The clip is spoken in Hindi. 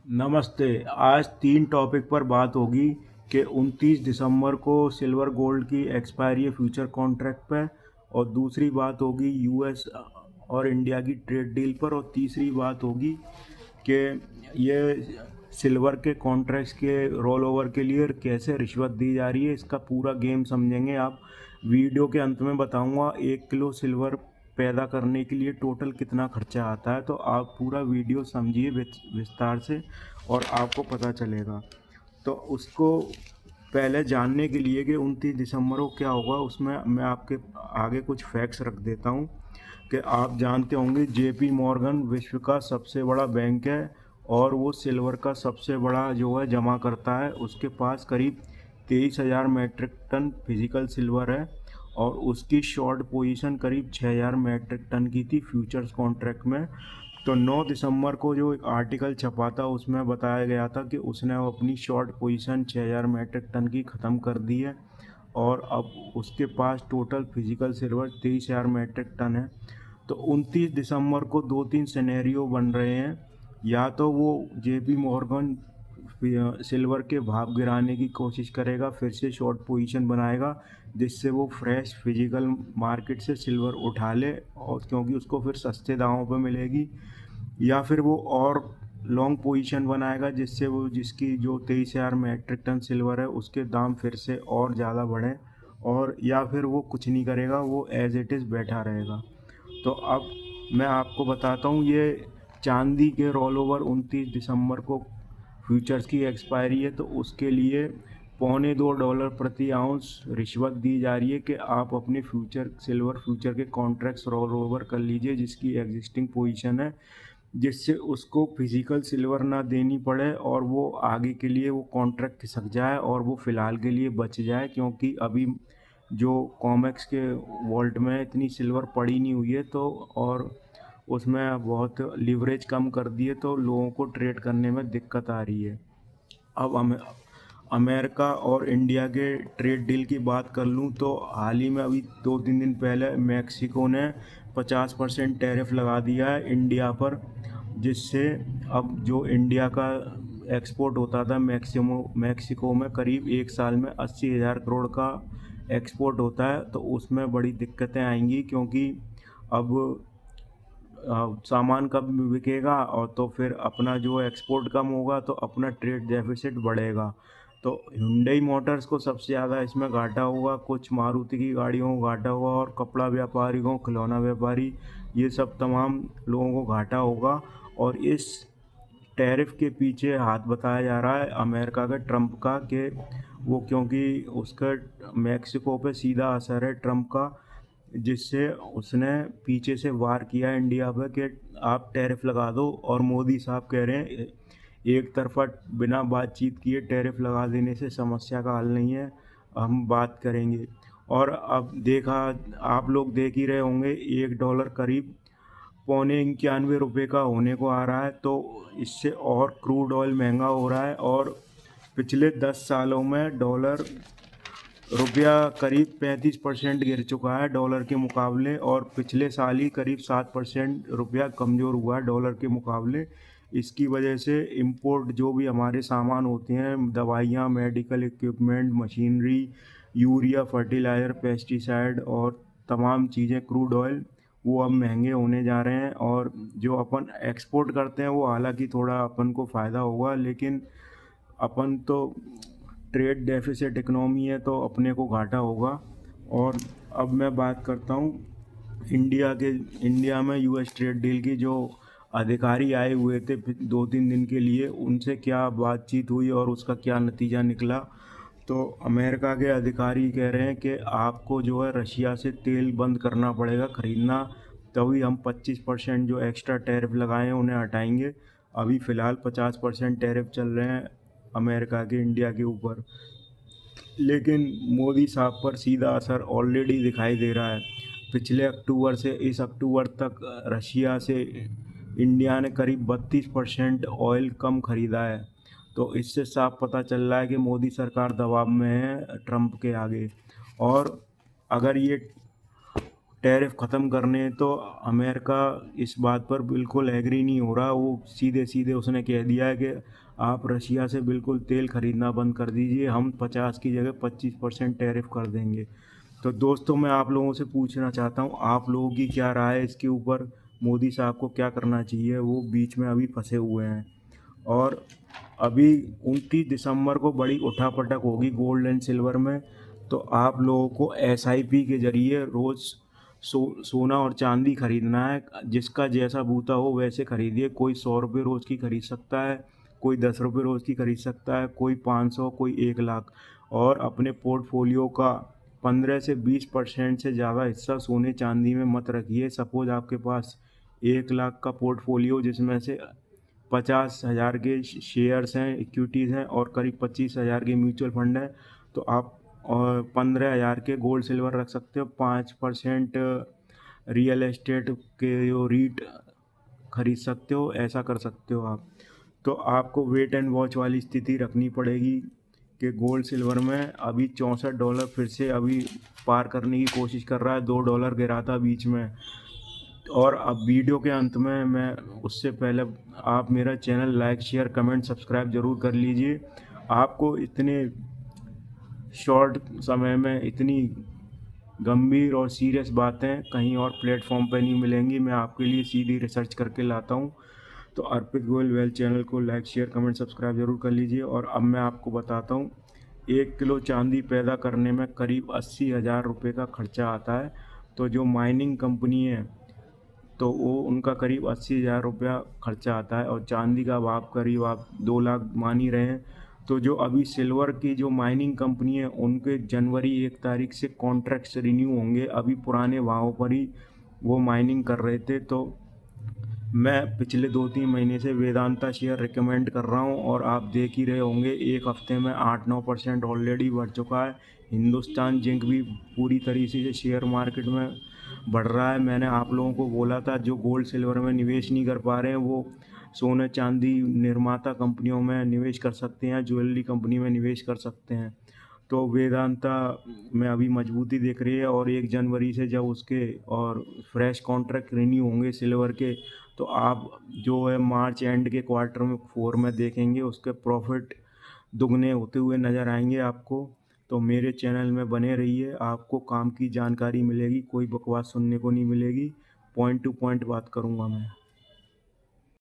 नमस्ते। आज 3 टॉपिक पर बात होगी कि 29 दिसंबर को सिल्वर गोल्ड की एक्सपायरी है फ्यूचर कॉन्ट्रैक्ट पे, और दूसरी बात होगी यूएस और इंडिया की ट्रेड डील पर, और तीसरी बात होगी कि ये सिल्वर के कॉन्ट्रैक्ट्स के रोल ओवर के लिए कैसे रिश्वत दी जा रही है। इसका पूरा गेम समझेंगे आप। वीडियो के अंत में बताऊंगा 1 किलो सिल्वर पैदा करने के लिए टोटल कितना खर्चा आता है, तो आप पूरा वीडियो समझिए विस्तार से और आपको पता चलेगा। तो उसको पहले जानने के लिए कि 29 दिसंबर को क्या होगा, उसमें मैं आपके आगे कुछ फैक्ट्स रख देता हूँ कि आप जानते होंगे जेपी मॉर्गन विश्व का सबसे बड़ा बैंक है और वो सिल्वर का सबसे बड़ा जो है जमा करता है। उसके पास करीब 23,000 मैट्रिक टन फिजिकल सिल्वर है और उसकी शॉर्ट पोजीशन करीब 6,000 मैट्रिक टन की थी फ्यूचर्स कॉन्ट्रैक्ट में। तो 9 दिसंबर को जो एक आर्टिकल छपा था उसमें बताया गया था कि उसने अपनी शॉर्ट पोजीशन 6,000 मैट्रिक टन की ख़त्म कर दी है और अब उसके पास total physical silver 23,000 metric ton है। तो 29 दिसंबर को 2-3 सिनेरियो बन रहे हैं। या तो वो जेपी मॉर्गन सिल्वर के भाव गिराने की कोशिश करेगा, फिर से शॉर्ट पोजीशन बनाएगा जिससे वो फ्रेश फिजिकल मार्केट से सिल्वर उठा ले, और क्योंकि उसको फिर सस्ते दामों पे मिलेगी। या फिर वो और लॉन्ग पोजीशन बनाएगा जिससे वो जिसकी जो 23,000 मैट्रिक टन सिल्वर है उसके दाम फिर से और ज़्यादा बढ़ें। और या फिर वो कुछ नहीं करेगा, वो एज इट इज़ बैठा रहेगा। तो अब मैं आपको बताता हूँ, ये चांदी के रोल ओवर 29 दिसंबर को फ्यूचर्स की एक्सपायरी है, तो उसके लिए $2.25 प्रति आउंस रिश्वत दी जा रही है कि आप अपने फ्यूचर सिल्वर फ्यूचर के कॉन्ट्रैक्ट्स रोल ओवर कर लीजिए जिसकी एग्जिस्टिंग पोजीशन है, जिससे उसको फिजिकल सिल्वर ना देनी पड़े और वो आगे के लिए वो कॉन्ट्रैक्ट खिसक जाए और वो फ़िलहाल के लिए बच जाए, क्योंकि अभी जो कॉमेक्स के वॉल्ट में इतनी सिल्वर पड़ी नहीं हुई है, तो और उसमें बहुत लीवरेज कम कर दिए तो लोगों को ट्रेड करने में दिक्कत आ रही है। अब अमेरिका और इंडिया के ट्रेड डील की बात कर लूँ तो हाल ही में अभी 2-3 दिन पहले मैक्सिको ने 50% टैरिफ लगा दिया है इंडिया पर, जिससे अब जो इंडिया का एक्सपोर्ट होता था मैक्सिको में करीब एक साल में 80,000 करोड़ का एक्सपोर्ट होता है, तो उसमें बड़ी दिक्कतें आएंगी, क्योंकि अब सामान कम बिकेगा और तो फिर अपना जो एक्सपोर्ट कम होगा तो अपना ट्रेड डेफिसिट बढ़ेगा। तो हुंडई मोटर्स को सबसे ज़्यादा इसमें घाटा होगा, कुछ मारुति की गाड़ियों को घाटा होगा और कपड़ा व्यापारी को, खिलौना व्यापारी, ये सब तमाम लोगों को घाटा होगा। और इस टैरिफ के पीछे हाथ बताया जा रहा है अमेरिका के ट्रंप का, कि वो क्योंकि उसका मैक्सिको पे सीधा असर है ट्रंप का, जिससे उसने पीछे से वार किया इंडिया पे कि आप टैरिफ लगा दो। और मोदी साहब कह रहे हैं एक तरफा बिना बातचीत किए टैरिफ लगा देने से समस्या का हल नहीं है, हम बात करेंगे। और अब देखा, आप लोग देख ही रहे होंगे, $1 करीब ₹91 का होने को आ रहा है, तो इससे और क्रूड ऑयल महंगा हो रहा है। और पिछले 10 सालों में डॉलर रुपया करीब 35% गिर चुका है डॉलर के मुकाबले, और पिछले साल ही करीब 7% रुपया कमज़ोर हुआ है डॉलर के मुकाबले। इसकी वजह से इंपोर्ट जो भी हमारे सामान होते हैं, दवाइयाँ, medical equipment, machinery, urea, fertiliser, pesticide और तमाम चीज़ें, क्रूड ऑयल, वो अब महंगे होने जा रहे हैं। और जो अपन एक्सपोर्ट करते हैं वो हालांकि थोड़ा अपन को फ़ायदा होगा, लेकिन अपन तो ट्रेड डेफिसिट इकनॉमी है तो अपने को घाटा होगा। और अब मैं बात करता हूँ इंडिया में यूएस ट्रेड डील की। जो अधिकारी आए हुए थे 2-3 दिन के लिए, उनसे क्या बातचीत हुई और उसका क्या नतीजा निकला। तो अमेरिका के अधिकारी कह रहे हैं कि आपको जो है रशिया से तेल बंद करना पड़ेगा ख़रीदना, तभी हम 25% जो एक्स्ट्रा टैरिफ लगाए हैं उन्हें हटाएंगे। अभी फ़िलहाल 50% टैरिफ चल रहे हैं अमेरिका के इंडिया के ऊपर, लेकिन मोदी साहब पर सीधा असर ऑलरेडी दिखाई दे रहा है। पिछले अक्टूबर से इस अक्टूबर तक रशिया से इंडिया ने करीब 32% ऑयल कम ख़रीदा है। तो इससे साफ पता चल रहा है कि मोदी सरकार दबाव में है ट्रंप के आगे। और अगर ये टैरिफ ख़त्म करने, तो अमेरिका इस बात पर बिल्कुल एग्री नहीं हो रहा। वो सीधे सीधे उसने कह दिया है कि आप रशिया से बिल्कुल तेल खरीदना बंद कर दीजिए, हम 50 की जगह 25% टैरिफ कर देंगे। तो दोस्तों, मैं आप लोगों से पूछना चाहता हूँ, आप लोगों की क्या राय है इसके ऊपर? मोदी साहब को क्या करना चाहिए? वो बीच में अभी फंसे हुए हैं। और अभी 29 दिसंबर को बड़ी उठापटक होगी गोल्ड एंड सिल्वर में। तो आप लोगों को एसआईपी के जरिए रोज़ सोना और चांदी खरीदना है। जिसका जैसा बूता हो वैसे खरीदिए। कोई 100 रुपये रोज़ की खरीद सकता है, कोई 10 रुपये रोज़ की खरीद सकता है, कोई 500, कोई 1 लाख। और अपने पोर्टफोलियो का 15 से 20% से ज़्यादा हिस्सा सोने चांदी में मत रखिए। सपोज़ आपके पास 1 लाख का पोर्टफोलियो, जिसमें से 50,000 के शेयर्स हैं, इक्विटीज़ हैं, और करीब 25,000 के म्यूचुअल फंड हैं। तो आप और 15,000 के गोल्ड सिल्वर रख सकते हो। 5% रियल एस्टेट के जो रीट खरीद सकते हो, ऐसा कर सकते हो आप। तो आपको वेट एंड वॉच वाली स्थिति रखनी पड़ेगी कि गोल्ड सिल्वर में अभी $64 फिर से अभी पार करने की कोशिश कर रहा है। $2 गिरा था बीच में। और अब वीडियो के अंत में मैं, उससे पहले आप मेरा channel like, share, comment, subscribe ज़रूर कर लीजिए। आपको इतने शॉर्ट समय में इतनी गंभीर और सीरियस बातें कहीं और प्लेटफॉर्म पर नहीं मिलेंगी। मैं आपके लिए सीधी रिसर्च करके लाता हूँ। तो अर्पित गोयल वेल्थ चैनल को लाइक, शेयर, कमेंट, सब्सक्राइब ज़रूर कर लीजिए। और अब मैं आपको बताता हूँ, 1 किलो चांदी पैदा करने में करीब 80,000 रुपये का खर्चा आता है। तो जो माइनिंग कंपनी है, तो वो उनका करीब 80,000 रुपया खर्चा आता है, और चांदी का भाव करीब आप 2 लाख मान ही रहे हैं। तो जो अभी सिल्वर की जो माइनिंग कंपनी है, उनके जनवरी 1 तारीख से कॉन्ट्रैक्ट्स रिन्यू होंगे। अभी पुराने भावों पर ही वो माइनिंग कर रहे थे। तो मैं पिछले 2-3 महीने से वेदांता शेयर रिकमेंड कर रहा हूँ, और आप देख ही रहे होंगे एक हफ्ते में 8-9% ऑलरेडी बढ़ चुका है। हिंदुस्तान जिंक भी पूरी तरीके से शेयर मार्केट में बढ़ रहा है। मैंने आप लोगों को बोला था, जो गोल्ड सिल्वर में निवेश नहीं कर पा रहे हैं, वो सोने चांदी निर्माता कंपनियों में निवेश कर सकते हैं, ज्वेलरी कंपनी में निवेश कर सकते हैं। तो वेदांता में अभी मजबूती दिख रही है, और 1 जनवरी से जब उसके और फ्रेश कॉन्ट्रैक्ट रिन्यू होंगे सिल्वर के, तो आप जो है मार्च एंड के क्वार्टर 4 में देखेंगे उसके प्रॉफिट दुगने होते हुए नज़र आएंगे आपको। तो मेरे चैनल में बने रहिए, आपको काम की जानकारी मिलेगी, कोई बकवास सुनने को नहीं मिलेगी। पॉइंट टू पॉइंट बात करूँगा मैं।